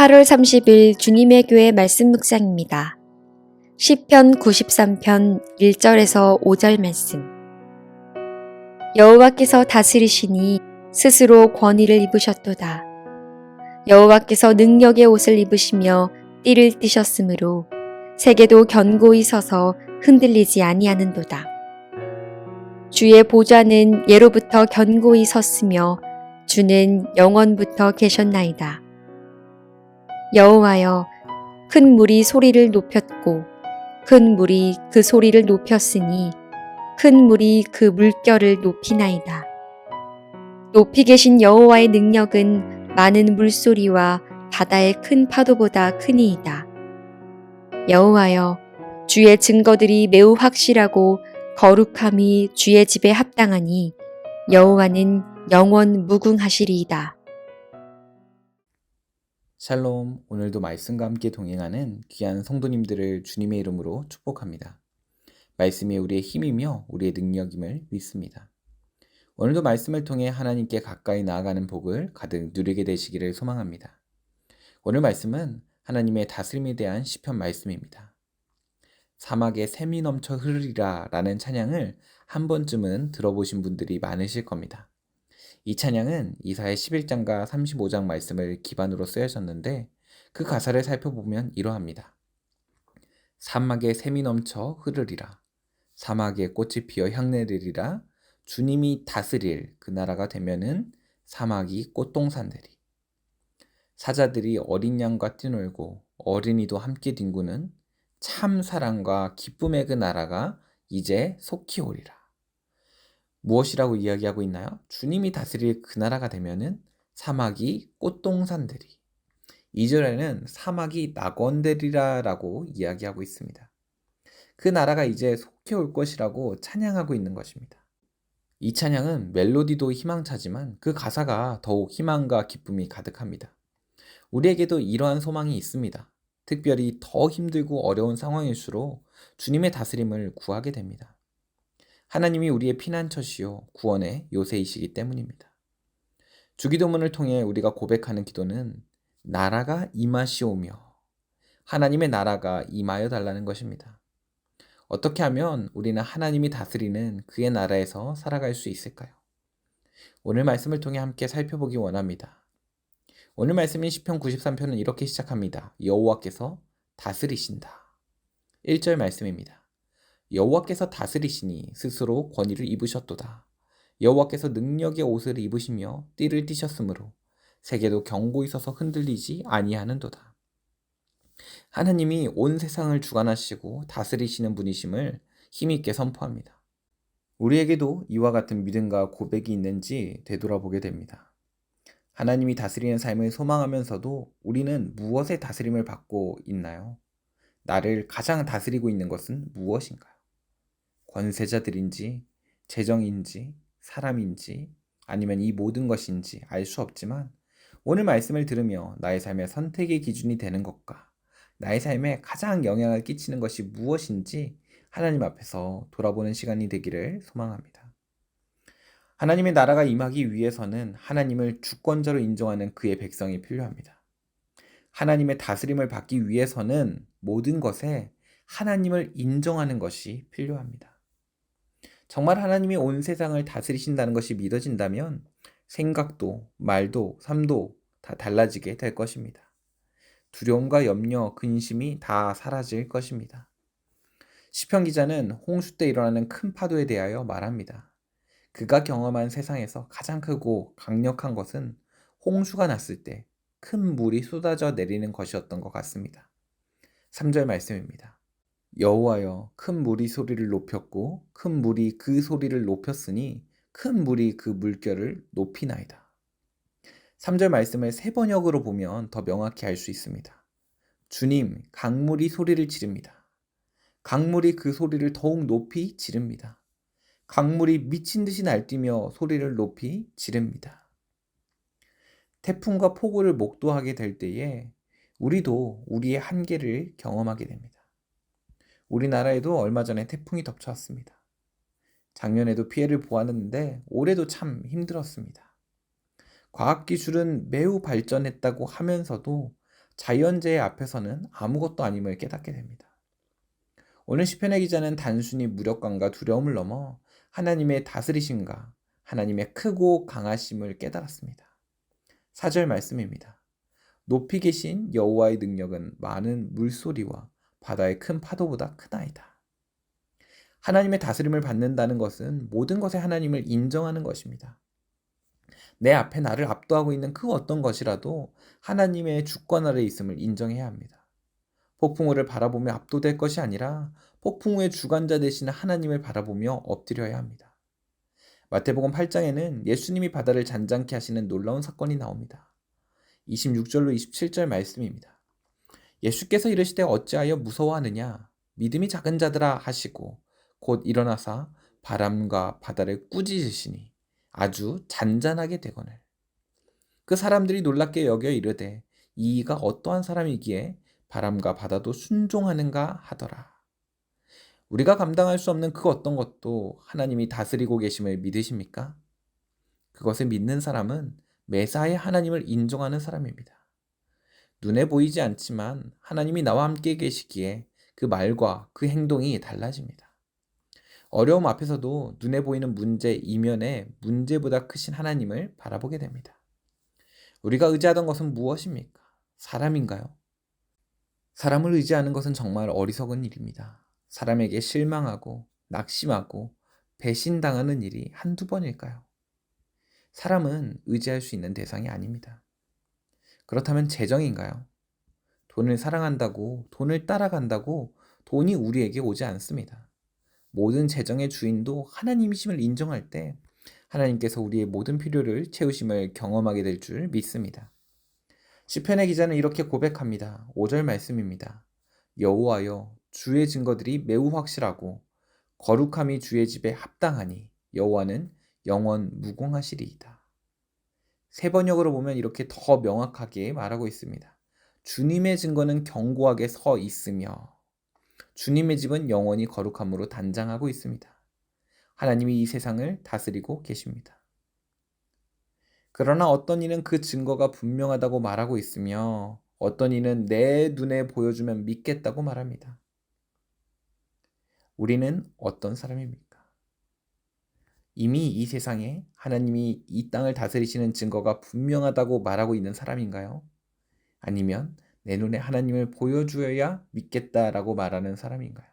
8월 30일 주님의 교회 말씀 묵상입니다. 시편 93편 1절에서 5절 말씀. 여호와께서 다스리시니 스스로 권위를 입으셨도다. 여호와께서 능력의 옷을 입으시며 띠를 띠셨으므로 세계도 견고히 서서 흔들리지 아니하는도다. 주의 보좌는 예로부터 견고히 섰으며 주는 영원부터 계셨나이다. 여호와여, 큰 물이 소리를 높였고 큰 물이 그 소리를 높였으니 큰 물이 그 물결을 높이나이다. 높이 계신 여호와의 능력은 많은 물소리와 바다의 큰 파도보다 크니이다. 여호와여, 주의 증거들이 매우 확실하고 거룩함이 주의 집에 합당하니 여호와는 영원 무궁하시리이다. 샬롬, 오늘도 말씀과 함께 동행하는 귀한 성도님들을 주님의 이름으로 축복합니다. 말씀이 우리의 힘이며 우리의 능력임을 믿습니다. 오늘도 말씀을 통해 하나님께 가까이 나아가는 복을 가득 누리게 되시기를 소망합니다. 오늘 말씀은 하나님의 다스림에 대한 시편 말씀입니다. 사막에 샘이 넘쳐 흐르리라 라는 찬양을 한 번쯤은 들어보신 분들이 많으실 겁니다. 이 찬양은 이사야 11장과 35장 말씀을 기반으로 쓰여졌는데 그 가사를 살펴보면 이러합니다. 사막에 샘이 넘쳐 흐르리라. 사막에 꽃이 피어 향내리리라. 주님이 다스릴 그 나라가 되면은 사막이 꽃동산되리. 사자들이 어린 양과 뛰놀고 어린이도 함께 뒹구는 참 사랑과 기쁨의 그 나라가 이제 속히 오리라. 무엇이라고 이야기하고 있나요? 주님이 다스릴 그 나라가 되면은 사막이 꽃동산되리. 2절에는 사막이 낙원되리라라고 이야기하고 있습니다. 그 나라가 이제 속히 올 것이라고 찬양하고 있는 것입니다. 이 찬양은 멜로디도 희망차지만 그 가사가 더욱 희망과 기쁨이 가득합니다. 우리에게도 이러한 소망이 있습니다. 특별히 더 힘들고 어려운 상황일수록 주님의 다스림을 구하게 됩니다. 하나님이 우리의 피난처시요 구원의 요새이시기 때문입니다. 주기도문을 통해 우리가 고백하는 기도는 나라가 임하시오며 하나님의 나라가 임하여 달라는 것입니다. 어떻게 하면 우리는 하나님이 다스리는 그의 나라에서 살아갈 수 있을까요? 오늘 말씀을 통해 함께 살펴보기 원합니다. 오늘 말씀인 시편 93편은 이렇게 시작합니다. 여호와께서 다스리신다. 1절 말씀입니다. 여호와께서 다스리시니 스스로 권위를 입으셨도다. 여호와께서 능력의 옷을 입으시며 띠를 띠셨으므로 세계도 견고히 서서 흔들리지 아니하는도다. 하나님이 온 세상을 주관하시고 다스리시는 분이심을 힘있게 선포합니다. 우리에게도 이와 같은 믿음과 고백이 있는지 되돌아보게 됩니다. 하나님이 다스리는 삶을 소망하면서도 우리는 무엇의 다스림을 받고 있나요? 나를 가장 다스리고 있는 것은 무엇인가요? 권세자들인지, 재정인지, 사람인지, 아니면 이 모든 것인지 알 수 없지만 오늘 말씀을 들으며 나의 삶의 선택의 기준이 되는 것과 나의 삶에 가장 영향을 끼치는 것이 무엇인지 하나님 앞에서 돌아보는 시간이 되기를 소망합니다. 하나님의 나라가 임하기 위해서는 하나님을 주권자로 인정하는 그의 백성이 필요합니다. 하나님의 다스림을 받기 위해서는 모든 것에 하나님을 인정하는 것이 필요합니다. 정말 하나님이 온 세상을 다스리신다는 것이 믿어진다면 생각도, 말도, 삶도 다 달라지게 될 것입니다. 두려움과 염려, 근심이 다 사라질 것입니다. 시편 기자는 홍수 때 일어나는 큰 파도에 대하여 말합니다. 그가 경험한 세상에서 가장 크고 강력한 것은 홍수가 났을 때 큰 물이 쏟아져 내리는 것이었던 것 같습니다. 3절 말씀입니다. 여호와여, 큰 물이 소리를 높였고 큰 물이 그 소리를 높였으니 큰 물이 그 물결을 높이나이다. 3절 말씀을 세 번역으로 보면 더 명확히 알 수 있습니다. 주님, 강물이 소리를 지릅니다. 강물이 그 소리를 더욱 높이 지릅니다. 강물이 미친 듯이 날뛰며 소리를 높이 지릅니다. 태풍과 폭우를 목도하게 될 때에 우리도 우리의 한계를 경험하게 됩니다. 우리나라에도 얼마 전에 태풍이 덮쳐왔습니다. 작년에도 피해를 보았는데 올해도 참 힘들었습니다. 과학기술은 매우 발전했다고 하면서도 자연재해 앞에서는 아무것도 아님을 깨닫게 됩니다. 오늘 시편의 기자는 단순히 무력감과 두려움을 넘어 하나님의 다스리심과 하나님의 크고 강하심을 깨달았습니다. 4절 말씀입니다. 높이 계신 여호와의 능력은 많은 물소리와 바다의 큰 파도보다 크나이다. 하나님의 다스림을 받는다는 것은 모든 것에 하나님을 인정하는 것입니다. 내 앞에 나를 압도하고 있는 그 어떤 것이라도 하나님의 주권 아래에 있음을 인정해야 합니다. 폭풍우를 바라보며 압도될 것이 아니라 폭풍우의 주관자 되시는 하나님을 바라보며 엎드려야 합니다. 마태복음 8장에는 예수님이 바다를 잔잔케 하시는 놀라운 사건이 나옵니다. 26절로 27절 말씀입니다. 예수께서 이르시되 어찌하여 무서워하느냐 믿음이 작은 자들아 하시고 곧 일어나사 바람과 바다를 꾸짖으시니 아주 잔잔하게 되거늘. 그 사람들이 놀랍게 여겨 이르되 이가 어떠한 사람이기에 바람과 바다도 순종하는가 하더라. 우리가 감당할 수 없는 그 어떤 것도 하나님이 다스리고 계심을 믿으십니까? 그것을 믿는 사람은 매사에 하나님을 인정하는 사람입니다. 눈에 보이지 않지만 하나님이 나와 함께 계시기에 그 말과 그 행동이 달라집니다. 어려움 앞에서도 눈에 보이는 문제 이면에 문제보다 크신 하나님을 바라보게 됩니다. 우리가 의지하던 것은 무엇입니까? 사람인가요? 사람을 의지하는 것은 정말 어리석은 일입니다. 사람에게 실망하고 낙심하고 배신당하는 일이 한두 번일까요? 사람은 의지할 수 있는 대상이 아닙니다. 그렇다면 재정인가요? 돈을 사랑한다고, 돈을 따라간다고 돈이 우리에게 오지 않습니다. 모든 재정의 주인도 하나님이심을 인정할 때 하나님께서 우리의 모든 필요를 채우심을 경험하게 될 줄 믿습니다. 시편의 기자는 이렇게 고백합니다. 5절 말씀입니다. 여호와여 주의 증거들이 매우 확실하고 거룩함이 주의 집에 합당하니 여호와는 영원 무궁하시리이다. 세 번역으로 보면 이렇게 더 명확하게 말하고 있습니다. 주님의 증거는 견고하게 서 있으며 주님의 집은 영원히 거룩함으로 단장하고 있습니다. 하나님이 이 세상을 다스리고 계십니다. 그러나 어떤 이는 그 증거가 분명하다고 말하고 있으며 어떤 이는 내 눈에 보여주면 믿겠다고 말합니다. 우리는 어떤 사람입니까? 이미 이 세상에 하나님이 이 땅을 다스리시는 증거가 분명하다고 말하고 있는 사람인가요? 아니면 내 눈에 하나님을 보여주어야 믿겠다라고 말하는 사람인가요?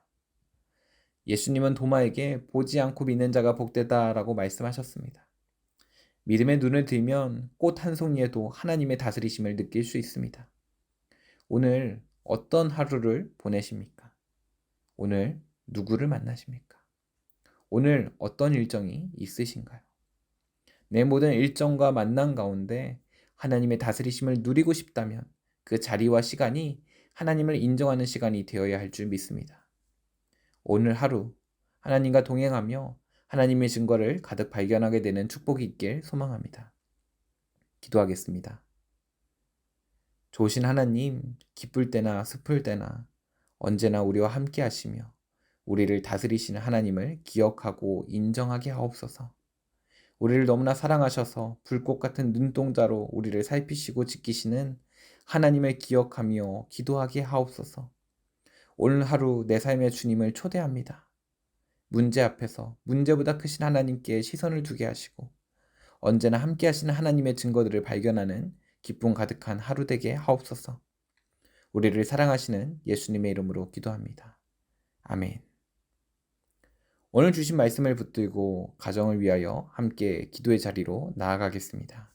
예수님은 도마에게 보지 않고 믿는 자가 복되다라고 말씀하셨습니다. 믿음의 눈을 들면 꽃 한 송이에도 하나님의 다스리심을 느낄 수 있습니다. 오늘 어떤 하루를 보내십니까? 오늘 누구를 만나십니까? 오늘 어떤 일정이 있으신가요? 내 모든 일정과 만남 가운데 하나님의 다스리심을 누리고 싶다면 그 자리와 시간이 하나님을 인정하는 시간이 되어야 할 줄 믿습니다. 오늘 하루 하나님과 동행하며 하나님의 증거를 가득 발견하게 되는 축복이 있길 소망합니다. 기도하겠습니다. 좋으신 하나님, 기쁠 때나 슬플 때나 언제나 우리와 함께 하시며 우리를 다스리시는 하나님을 기억하고 인정하게 하옵소서. 우리를 너무나 사랑하셔서 불꽃 같은 눈동자로 우리를 살피시고 지키시는 하나님을 기억하며 기도하게 하옵소서. 오늘 하루 내 삶의 주님을 초대합니다. 문제 앞에서 문제보다 크신 하나님께 시선을 두게 하시고 언제나 함께 하시는 하나님의 증거들을 발견하는 기쁨 가득한 하루 되게 하옵소서. 우리를 사랑하시는 예수님의 이름으로 기도합니다. 아멘. 오늘 주신 말씀을 붙들고 가정을 위하여 함께 기도의 자리로 나아가겠습니다.